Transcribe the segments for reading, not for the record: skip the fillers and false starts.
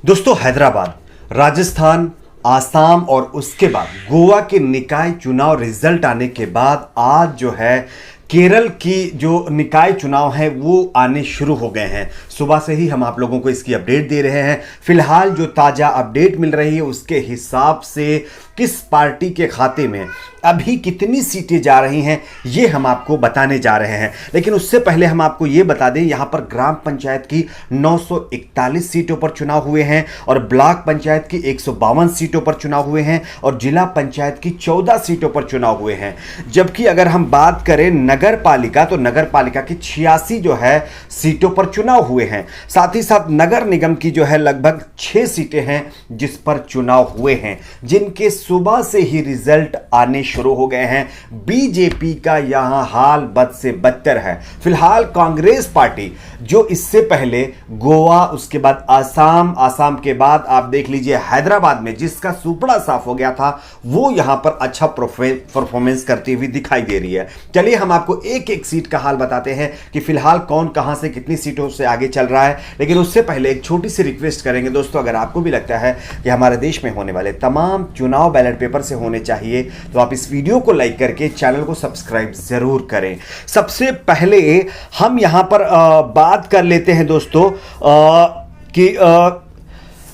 दोस्तों, हैदराबाद, राजस्थान, आसाम और उसके बाद गोवा के निकाय चुनाव रिजल्ट आने के बाद आज जो है केरल की जो निकाय चुनाव है वो आने शुरू हो गए हैं। सुबह से ही हम आप लोगों को इसकी अपडेट दे रहे हैं। फिलहाल जो ताजा अपडेट मिल रही है उसके हिसाब से किस पार्टी के खाते में अभी कितनी सीटें जा रही हैं ये हम आपको बताने जा रहे हैं। लेकिन उससे पहले हम आपको ये बता दें, यहां पर ग्राम पंचायत की 941 सीटों पर चुनाव हुए हैं और ब्लॉक पंचायत की 152 सीटों पर चुनाव हुए हैं और जिला पंचायत की 14 सीटों पर चुनाव हुए हैं। जबकि अगर हम बात करें नगर पालिका, तो नगर पालिका की 86 जो है सीटों पर चुनाव हुए हैं। साथ ही साथ नगर निगम की जो है लगभग 6 सीटें हैं जिस पर चुनाव हुए हैं, जिनके सुबह से ही रिजल्ट आने शुरू हो गए हैं। बीजेपी का यहां हाल बद से बदतर है। फिलहाल कांग्रेस पार्टी जो इससे पहले गोवा, उसके बाद आसाम के बाद आप देख लीजिए हैदराबाद में जिसका सुपड़ा साफ हो गया था, वो यहां पर अच्छा परफॉर्मेंस करती हुई दिखाई दे रही है। चलिए हम आपको एक एक सीट का हाल बताते हैं कि फिलहाल कौन कहां से कितनी सीटों से आगे चल रहा है। लेकिन उससे पहले एक छोटी सी रिक्वेस्ट करेंगे दोस्तों, अगर आपको भी लगता है कि हमारे देश में होने वाले तमाम चुनाव बैलेट पेपर से होने चाहिए तो आप इस वीडियो को लाइक करके चैनल को सब्सक्राइब जरूर करें। सबसे पहले हम यहां पर बात कर लेते हैं दोस्तों कि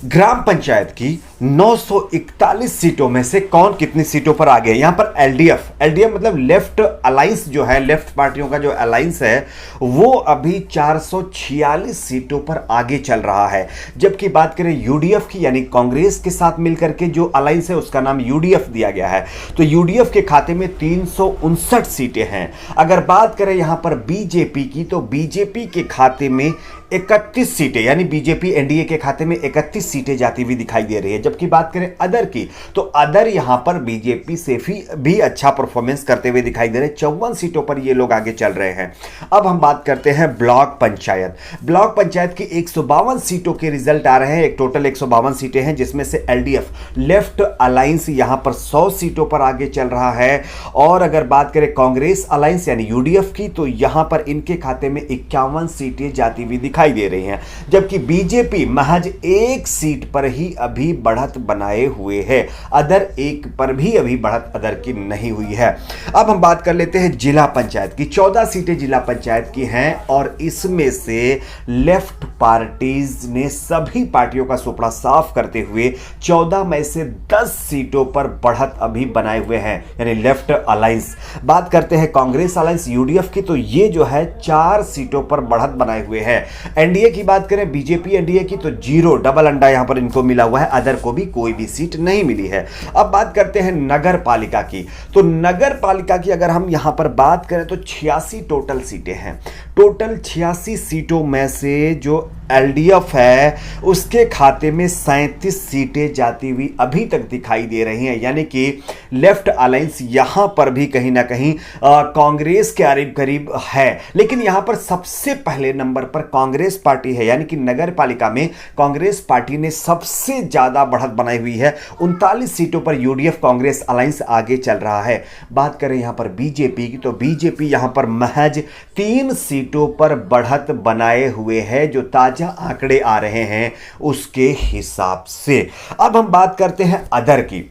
ग्राम पंचायत की 941 सीटों में से कौन कितनी सीटों पर आ गए। यहां पर एलडीएफ मतलब लेफ्ट अलायंस जो है, लेफ्ट पार्टियों का जो अलायंस है, वो अभी 446 सीटों पर आगे चल रहा है। जबकि बात करें यूडीएफ की, यानी कांग्रेस के साथ मिलकर के जो अलायंस है उसका नाम यूडीएफ दिया गया है, तो यूडीएफ के खाते में 359 सीटें हैं। अगर बात करें यहां पर बीजेपी की, तो बीजेपी के खाते में 31 सीटें, यानी बीजेपी एनडीए के खाते में 31 सीटें जाती हुई दिखाई दे रही है। जबकि बात करें अदर की, तो अदर यहां पर बीजेपी से भी अच्छा परफॉर्मेंस करते हुए दिखाई दे रहे हैं। 54 सीटों पर ये लोग आगे चल रहे हैं। अब हम बात करते हैं ब्लॉक पंचायत। ब्लॉक पंचायत की 152 सीटों के रिजल्ट आ रहे हैं। एक टोटल 152 सीटें हैं जिसमें से एलडीएफ लेफ्ट अलायंस यहां पर 100 सीटों पर आगे चल रहा है। और अगर बात करें कांग्रेस अलायंस यानी यूडीएफ की, तो यहां पर इनके खाते में 51 सीटें जाती हुई दिखाई दे रही हैं। जबकि बीजेपी महज एक सीट पर ही अभी बढ़त बनाए हुए है। अदर एक पर भी अभी बढ़त अदर की नहीं हुई है। अब हम बात कर लेते हैं जिला पंचायत की। 14 सीटें जिला पंचायत की हैं और इसमें से लेफ्ट पार्टीज ने सभी पार्टियों का सुपड़ा साफ करते हुए 14 में से 10 सीटों पर बढ़त अभी बनाए हुए हैं, यानी लेफ्ट अलायंस। बात करते हैं कांग्रेस अलायंस यूडीएफ की, तो ये जो है 4 सीटों पर बढ़त बनाए हुए हैं। एनडीए की बात करें, बीजेपी एनडीए की, तो 0 डबल अंडा यहां पर इनको मिला हुआ है। अदर को भी कोई भी सीट नहीं मिली है। अब बात करते हैं नगर पालिका की, तो नगर पालिका की अगर हम यहां पर बात करें तो 86 टोटल सीटें हैं। टोटल 86 सीटों में से जो एलडीएफ है उसके खाते में 37 सीटें जाती हुई अभी तक दिखाई दे रही हैं, यानी कि लेफ्ट अलायंस यहां पर भी कहीं ना कहीं कांग्रेस के करीब करीब है। लेकिन यहां पर सबसे पहले नंबर पर कांग्रेस पार्टी है, यानी कि नगर पालिका में कांग्रेस पार्टी ने सबसे ज्यादा बढ़त बनाई हुई है। 39 सीटों पर यूडीएफ कांग्रेस अलायंस आगे चल रहा है। बात करें यहां पर बीजेपी की, तो बीजेपी यहां पर महज 3 सीटों पर बढ़त बनाए हुए है जो ताजा आंकड़े आ रहे हैं उसके हिसाब से। अब हम बात करते हैं अदर की।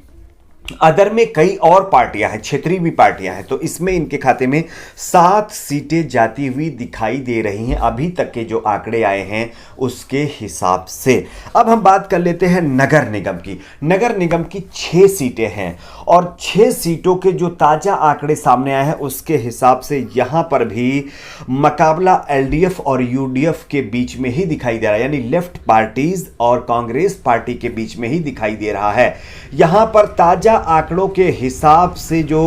अदर में कई और पार्टियां हैं, क्षेत्रीय भी पार्टियां हैं, तो इसमें इनके खाते में 7 सीटें जाती हुई दिखाई दे रही हैं अभी तक के जो आंकड़े आए हैं उसके हिसाब से। अब हम बात कर लेते हैं नगर निगम की। नगर निगम की 6 सीटें हैं और 6 सीटों के जो ताजा आंकड़े सामने आए हैं उसके हिसाब से यहां पर भी मुकाबला एलडीएफ और यूडीएफ के बीच में ही दिखाई दे रहा है, यानी लेफ्ट पार्टीज और कांग्रेस पार्टी के बीच में ही दिखाई दे रहा है। यहां पर ताजा आंकड़ों के हिसाब से जो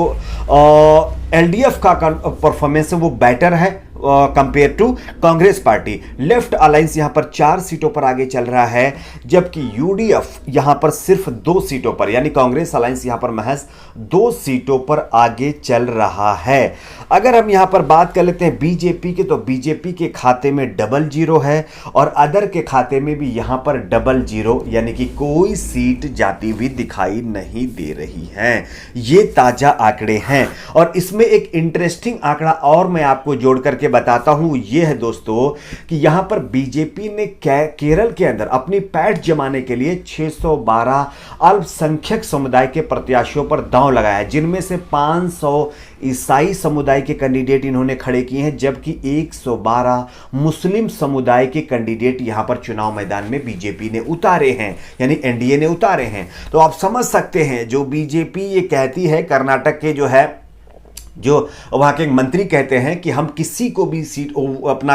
एलडीएफ का परफॉर्मेंस है वो बेटर है compare to Congress party. Left alliance यहां पर 4 सीटों पर आगे चल रहा है, जबकि यूडीएफ यहां पर सिर्फ 2 सीटों पर, यानी कांग्रेस अलायंस यहां पर महज 2 सीटों पर आगे चल रहा है। अगर हम यहां पर बात कर लेते हैं बीजेपी के, तो बीजेपी के खाते में 00 है और अदर के खाते में भी यहां पर 00, यानी कि कोई सीट जाती हुई दिखाई नहीं दे रही है। ये ताजा आंकड़े हैं और इसमें एक इंटरेस्टिंग आंकड़ा और मैं आपको जोड़ करके बताता हूं यह है दोस्तों कि यहां पर बीजेपी ने केरल के अंदर अपनी पैठ जमाने के लिए 612 अल्पसंख्यक समुदाय के प्रत्याशियों पर दांव लगाया, जिनमें से 500 ईसाई समुदाय के कैंडिडेट इन्होंने खड़े किए हैं, जबकि 112 मुस्लिम समुदाय के कैंडिडेट यहां पर चुनाव मैदान में बीजेपी ने उतारे हैं, यानी एनडीए ने उतारे हैं। तो आप समझ सकते हैं जो बीजेपी ये कहती है, कर्नाटक के जो वहां के मंत्री कहते हैं कि हम किसी को भी सीट अपना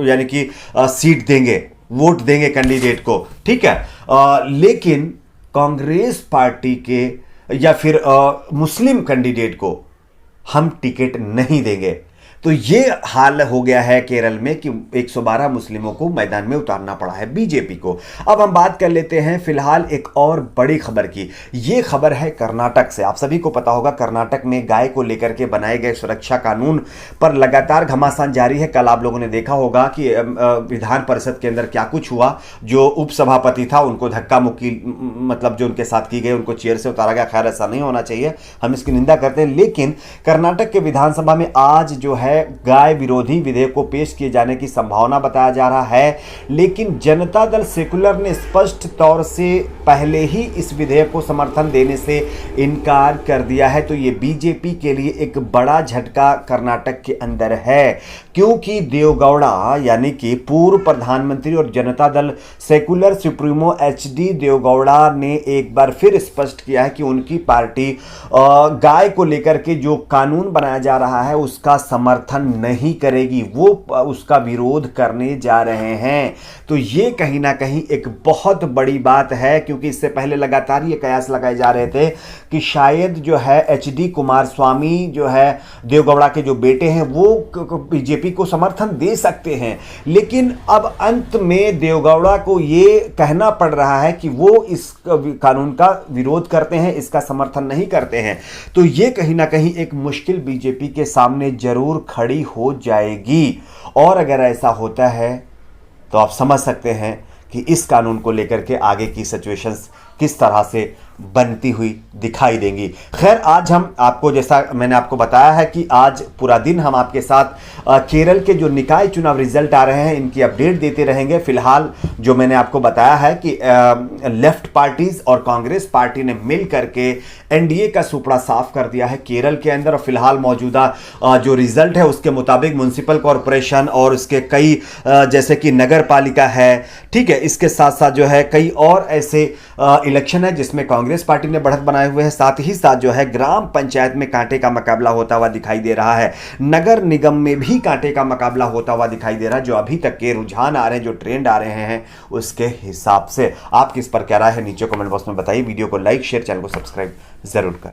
यानी कि सीट देंगे, वोट देंगे कैंडिडेट को, ठीक है, लेकिन कांग्रेस पार्टी के या फिर मुस्लिम कैंडिडेट को हम टिकट नहीं देंगे। तो ये हाल हो गया है केरल में कि 112 मुस्लिमों को मैदान में उतारना पड़ा है बीजेपी को। अब हम बात कर लेते हैं फिलहाल एक और बड़ी खबर की। ये खबर है कर्नाटक से। आप सभी को पता होगा कर्नाटक में गाय को लेकर के बनाए गए सुरक्षा कानून पर लगातार घमासान जारी है। कल आप लोगों ने देखा होगा कि विधान परिषद के अंदर क्या कुछ हुआ। जो उपसभापति था उनको धक्का मुक्की मतलब जो उनके साथ की गई, उनको चेयर से उतारा गया। खैर ऐसा नहीं होना चाहिए, हम इसकी निंदा करते हैं। लेकिन कर्नाटक के विधानसभा में आज जो है गाय विरोधी विधेयक को पेश किए जाने की संभावना बताया जा रहा है, लेकिन जनता दल सेकुलर ने स्पष्ट तौर से पहले ही इस विधेयक को समर्थन देने से इनकार कर दिया है। तो ये बीजेपी के लिए एक बड़ा झटका कर्नाटक के अंदर है, क्योंकि देवगौड़ा यानी कि पूर्व प्रधानमंत्री और Janata Dal secular supremo HD Deve Gowda ने एक बार फिर स्पष्ट किया है कि उनकी पार्टी गाय को लेकर के जो कानून बनाया जा रहा है उसका समर्थन नहीं करेगी, वो उसका विरोध करने जा रहे हैं। तो ये कहीं ना कहीं एक बहुत बड़ी बात है, क्योंकि इससे पहले लगातार ये कयास लगाए जा रहे थे कि शायद जो है एचडी कुमारस्वामी जो है देवगौड़ा के जो बेटे हैं वो बीजेपी को समर्थन दे सकते हैं, लेकिन अब अंत में देवगौड़ा को ये कहना पड़ रहा है कि वो इस कानून का विरोध करते हैं, इसका समर्थन नहीं करते हैं। तो ये कहीं ना कहीं एक मुश्किल बीजेपी के सामने जरूर खड़ी हो जाएगी। और अगर ऐसा होता है तो आप समझ सकते हैं कि इस कानून को लेकर के आगे की सिचुएशंस किस तरह से बनती हुई दिखाई देंगी। खैर आज हम आपको, जैसा मैंने आपको बताया है कि आज पूरा दिन हम आपके साथ केरल के जो निकाय चुनाव रिजल्ट आ रहे हैं इनकी अपडेट देते रहेंगे। फिलहाल जो मैंने आपको बताया है कि लेफ्ट पार्टीज और कांग्रेस पार्टी ने मिल करके एनडीए का सुपड़ा साफ कर दिया है केरल के अंदर। और फिलहाल मौजूदा जो रिजल्ट है उसके मुताबिक म्युनिसिपल कॉरपोरेशन और उसके कई जैसे कि नगर पालिका है, ठीक है, इसके साथ साथ जो है कई और ऐसे इलेक्शन है जिसमें कांग्रेस पार्टी ने बढ़त बनाए हुए हैं। साथ ही साथ जो है ग्राम पंचायत में कांटे का मुकाबला होता हुआ दिखाई दे रहा है। नगर निगम में भी कांटे का मुकाबला होता हुआ दिखाई दे रहा है। जो अभी तक के रुझान आ रहे हैं, जो ट्रेंड आ रहे हैं उसके हिसाब से आप किस पर क्या राय है नीचे कमेंट बॉक्स में बताइए। वीडियो को लाइक शेयर, चैनल को सब्सक्राइब जरूर करें।